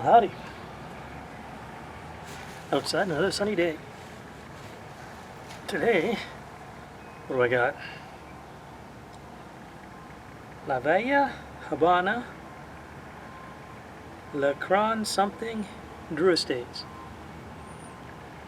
Howdy. Outside, another sunny day. Today, what do I got? La Vieja Habana, Le Cron something, Drew Estates.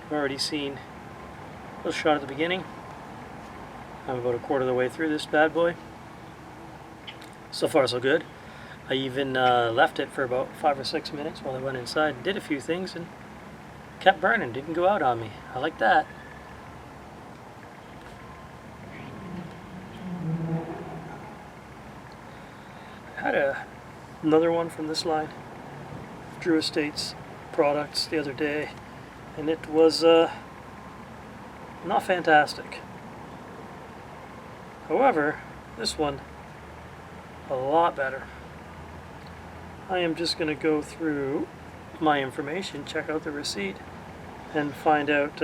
I've already seen a little shot at the beginning. I'm about a quarter of the way through this bad boy. So far so good. I even left it for about 5 or 6 minutes while I went inside and did a few things and kept burning, didn't go out on me. I like that. I had another one from this line, Drew Estates products, the other day, and it was not fantastic. However, this one, a lot better. I am just going to go through my information, check out the receipt, and find out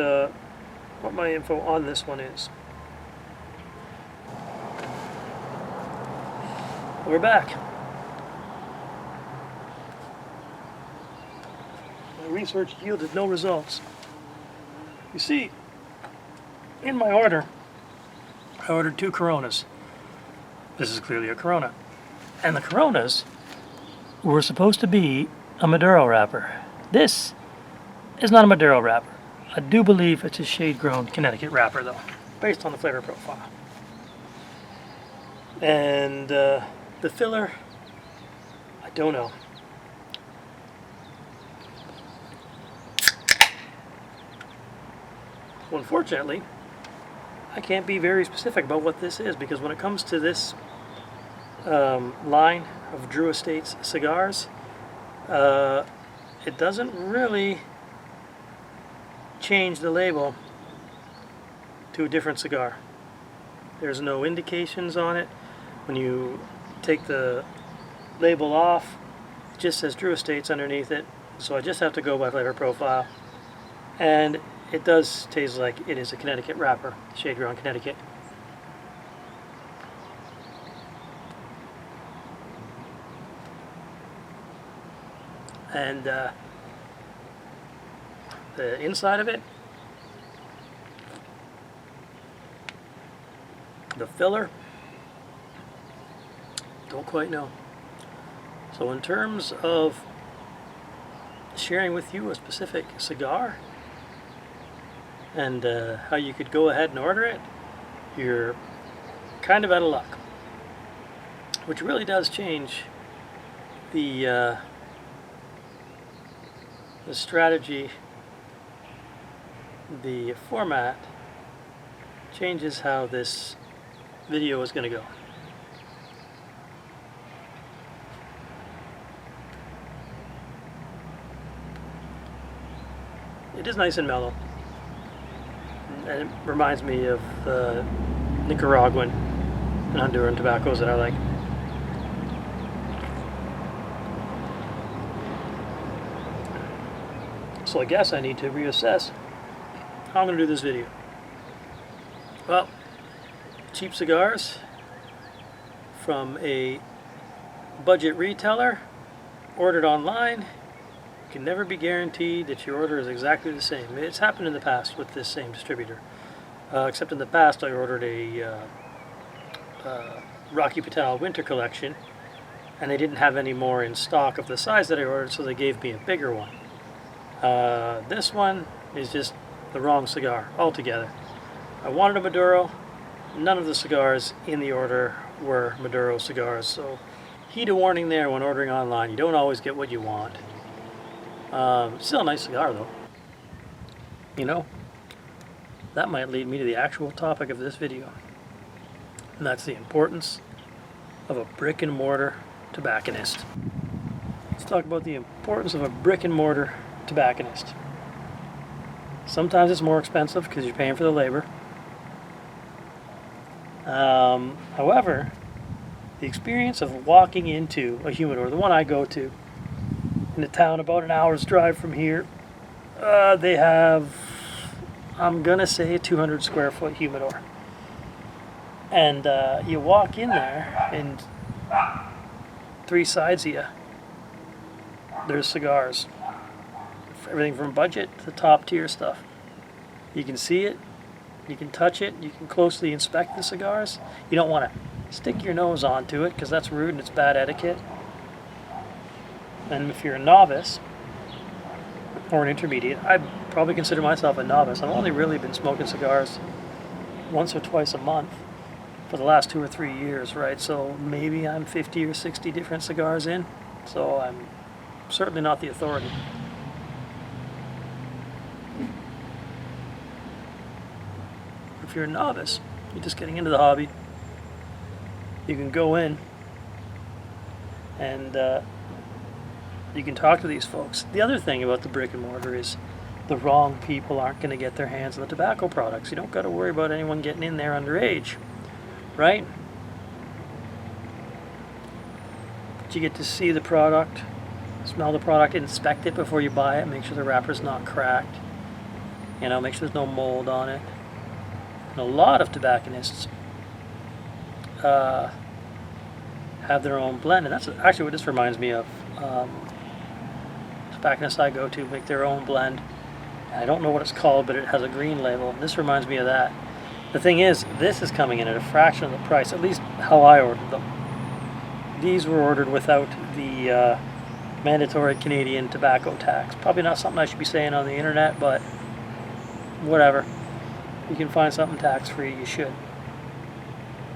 what my info on this one is. We're back. My research yielded no results. You see, in my order, I ordered 2 Coronas. This is clearly a Corona. And the Coronas were supposed to be a Maduro wrapper. This is not a Maduro wrapper. I do believe it's a shade-grown Connecticut wrapper, though, based on the flavor profile. And the filler, I don't know. Well, unfortunately, I can't be very specific about what this is, because when it comes to this line of Drew Estates cigars, it doesn't really change the label to a different cigar. There's no indications on it. When you take the label off, it just says Drew Estates underneath it, so I just have to go by flavor profile. And it does taste like it is a Connecticut wrapper, shade-grown Connecticut. And the inside of it, the filler, don't quite know. So in terms of sharing with you a specific cigar and how you could go ahead and order it, you're kind of out of luck, which really does change the strategy. The format changes how this video is going to go. It is nice and mellow, and it reminds me of the Nicaraguan and Honduran tobaccos that I like. So I guess I need to reassess how I'm going to do this video. Well, cheap cigars from a budget retailer ordered online can never be guaranteed that your order is exactly the same. It's happened in the past with this same distributor, except in the past I ordered a Rocky Patel winter collection, and they didn't have any more in stock of the size that I ordered, so they gave me a bigger one. This one is just the wrong cigar altogether. I wanted a Maduro. None of the cigars in the order were Maduro cigars, so heed a warning there when ordering online. You don't always get what you want. Still a nice cigar, though. You know, that might lead me to the actual topic of this video, and that's the importance of a brick and mortar tobacconist. Let's talk about the importance of a brick and mortar tobacconist. Sometimes it's more expensive because you're paying for the labor. However, the experience of walking into a humidor, the one I go to, in a town about an hour's drive from here, they have, I'm gonna say, a 200 square foot humidor. And you walk in there and 3 sides of you there's cigars. Everything from budget to top tier stuff. You can see it, you can touch it, you can closely inspect the cigars. You don't want to stick your nose onto it because that's rude and it's bad etiquette. And if you're a novice or an intermediate, I probably consider myself a novice. I've only really been smoking cigars once or twice a month for the last 2 or 3 years, right? So maybe I'm 50 or 60 different cigars in. So I'm certainly not the authority. If you're a novice, you're just getting into the hobby, you can go in and you can talk to these folks. The other thing about the brick and mortar is the wrong people aren't going to get their hands on the tobacco products. You don't got to worry about anyone getting in there underage, right? But you get to see the product, smell the product, inspect it before you buy it, make sure the wrapper's not cracked, you know, make sure there's no mold on it. And a lot of tobacconists have their own blend, and that's actually what this reminds me of. Tobacconists I go to make their own blend. I don't know what it's called, but it has a green label. This reminds me of that. The thing is, this is coming in at a fraction of the price, at least how I ordered them. These were ordered without the mandatory Canadian tobacco tax. Probably not something I should be saying on the internet, but whatever. You can find something tax-free, you should.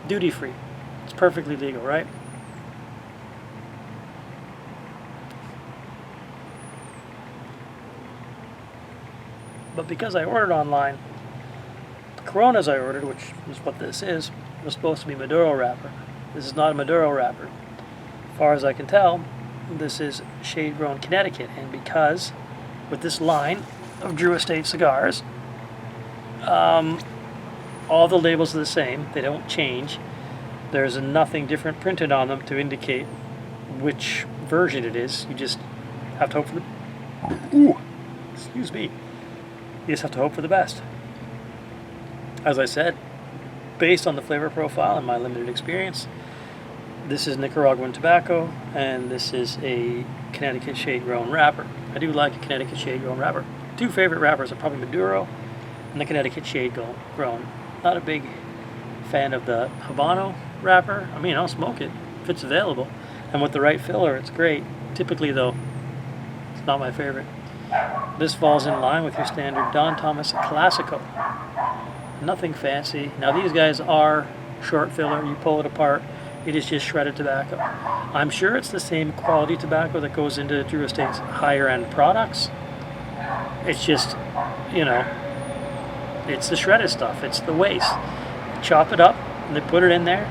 Duty-free. It's perfectly legal, right? But because I ordered online, the Coronas I ordered, which is what this is, was supposed to be Maduro wrapper. This is not a Maduro wrapper. As far as I can tell, this is shade-grown Connecticut. And because, with this line of Drew Estate cigars, all the labels are the same. They don't change. There's nothing different printed on them to indicate which version it is. You just have to hope for the... Ooh! Excuse me. You just have to hope for the best. As I said, based on the flavor profile and my limited experience, this is Nicaraguan tobacco, and this is a Connecticut shade-grown wrapper. I do like a Connecticut shade-grown wrapper. 2 favorite wrappers are probably Maduro and the Connecticut shade-grown. Not a big fan of the Habano wrapper. I mean, I'll smoke it if it's available. And with the right filler, it's great. Typically, though, it's not my favorite. This falls in line with your standard Don Thomas Classico. Nothing fancy. Now, these guys are short filler. You pull it apart, it is just shredded tobacco. I'm sure it's the same quality tobacco that goes into Drew Estate's higher-end products. It's just, you know, it's the shredded stuff. It's the waste. You chop it up, and they put it in there,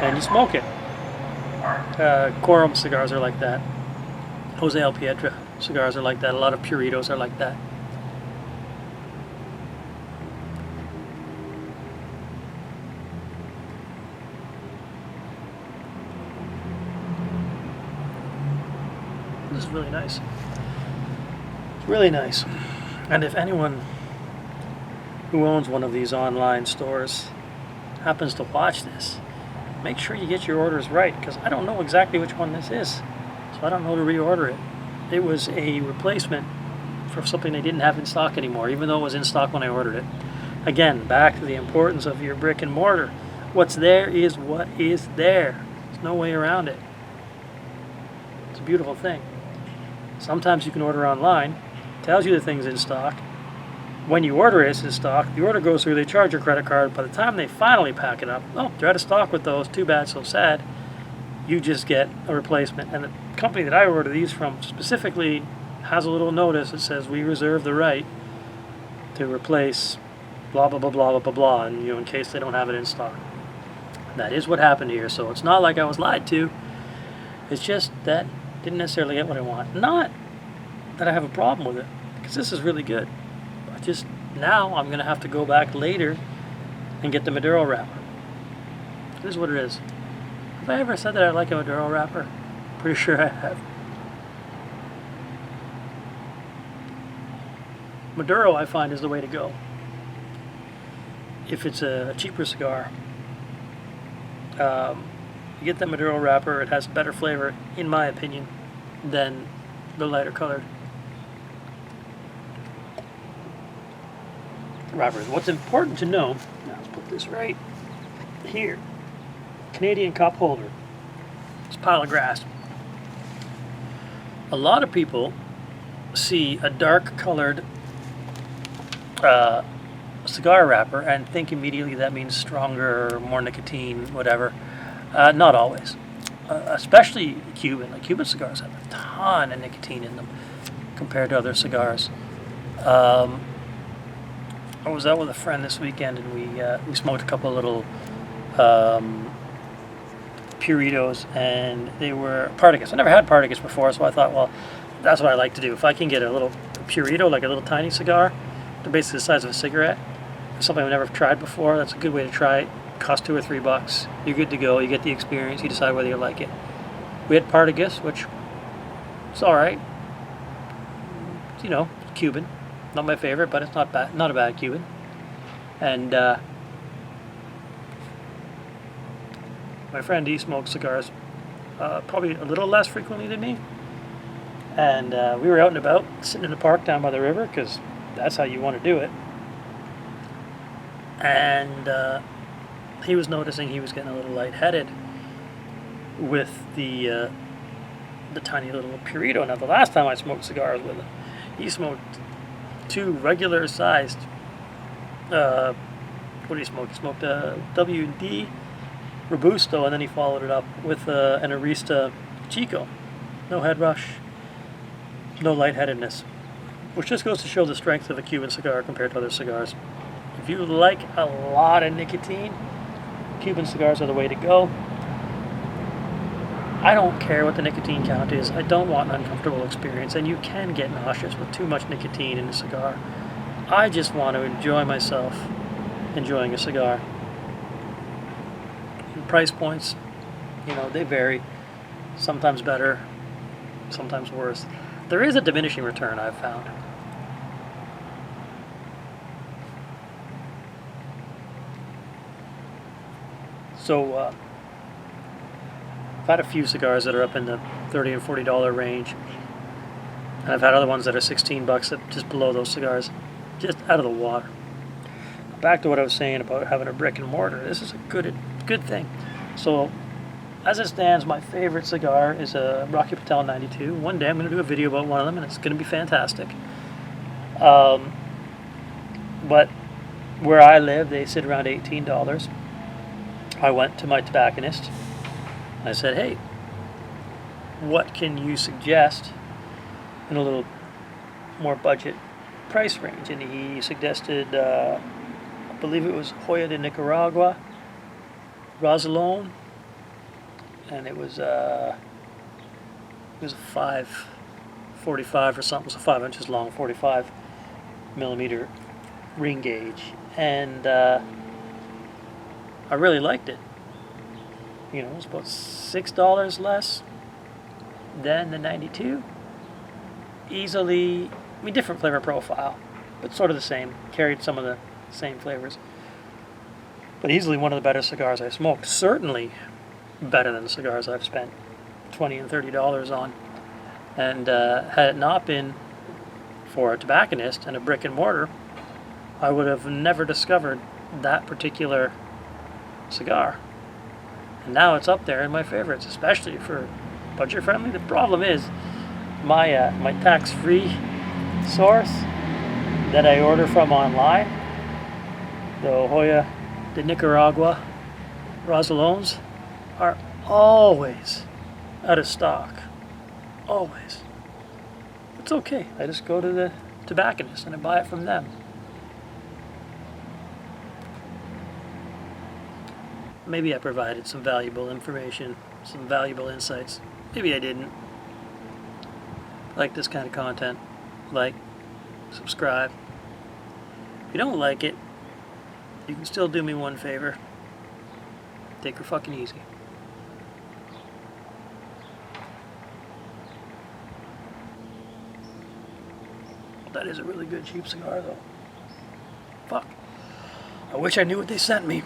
and you smoke it. Quorum cigars are like that. Jose El Pietra cigars are like that. A lot of Puritos are like that. This is really nice. It's really nice. And if anyone who owns one of these online stores happens to watch this, make sure you get your orders right, because I don't know exactly which one this is. So I don't know to reorder it. It was a replacement for something they didn't have in stock anymore, even though it was in stock when I ordered it. Again, back to the importance of your brick and mortar. What's there is what is there. There's no way around it. It's a beautiful thing. Sometimes you can order online, tells you the thing's in stock. When you order it, it's in stock. The order goes through, they charge your credit card. By the time they finally pack it up, oh, they're out of stock with those. Too bad, so sad. You just get a replacement. And the company that I order these from specifically has a little notice that says, we reserve the right to replace blah, blah, blah, blah, blah, blah, blah, and, you know, in case they don't have it in stock. That is what happened here. So it's not like I was lied to. It's just that I didn't necessarily get what I want. Not that I have a problem with it, because this is really good. Just now I'm going to have to go back later and get the Maduro wrapper. This is what it is. Have I ever said that I like a Maduro wrapper? Pretty sure I have. Maduro, I find, is the way to go. If it's a cheaper cigar, you get that Maduro wrapper, it has better flavor, in my opinion. than the lighter colored wrappers. What's important to know, now let's put this right here, Canadian cup holder. It's a pile of grass. A lot of people see a dark colored cigar wrapper and think immediately that means stronger, more nicotine, whatever. Not always. Especially Cuban. Like Cuban cigars have a ton of nicotine in them compared to other cigars. I was out with a friend this weekend and we smoked a couple of little Puritos, and they were Partagas. I never had Partagas before, so I thought, well, that's what I like to do. If I can get a little Purito, like a little tiny cigar, they're basically the size of a cigarette, something I've never tried before, that's a good way to try it. Cost $2 or $3. You're good to go. You get the experience. You decide whether you like it. We had Partagas, which is all right. You know, Cuban. Not my favorite, but it's not bad. Not a bad Cuban. And my friend, he smokes cigars probably a little less frequently than me. And we were out and about, sitting in the park down by the river, because that's how you want to do it. And he was noticing he was getting a little lightheaded with the tiny little Purito. Now, the last time I smoked cigars with him, he smoked 2 regular-sized. What did he smoke? He smoked a W&D Robusto, and then he followed it up with an Arista Chico. No head rush, no lightheadedness, which just goes to show the strength of a Cuban cigar compared to other cigars. If you like a lot of nicotine, Cuban cigars are the way to go. I don't care what the nicotine count is. I don't want an uncomfortable experience, and you can get nauseous with too much nicotine in a cigar. I just want to enjoy myself enjoying a cigar. And price points, you know, they vary. Sometimes better, sometimes worse. There is a diminishing return, I've found. So, I've had a few cigars that are up in the $30 and $40 range, and I've had other ones that are $16 that just below those cigars, just out of the water. Back to what I was saying about having a brick and mortar. This is a good thing. So, as it stands, my favorite cigar is a Rocky Patel 92. One day I'm going to do a video about one of them, and it's going to be fantastic. But where I live, they sit around $18. I went to my tobacconist. I said, hey, what can you suggest in a little more budget price range? And he suggested, I believe it was Joya de Nicaragua, Rosalón, and it was a 545 or something, so 5 inches long, 45 millimeter ring gauge, and I really liked it. You know, it's about $6 less than the 92. Easily, I mean, different flavor profile, but sort of the same. Carried some of the same flavors. But easily one of the better cigars I smoked. Certainly better than the cigars I've spent $20 and $30 on. And had it not been for a tobacconist and a brick and mortar, I would have never discovered that particular cigar. And now it's up there in my favorites, especially for budget friendly. The problem is my my tax-free source that I order from online, the Joya de Nicaragua Rosalóns, are always out of stock. Always. It's okay. I just go to the tobacconist and I buy it from them. Maybe I provided some valuable information, some valuable insights. Maybe I didn't. Like this kind of content, like, subscribe. If you don't like it, you can still do me one favor. Take her fucking easy. That is a really good cheap cigar though. Fuck. I wish I knew what they sent me.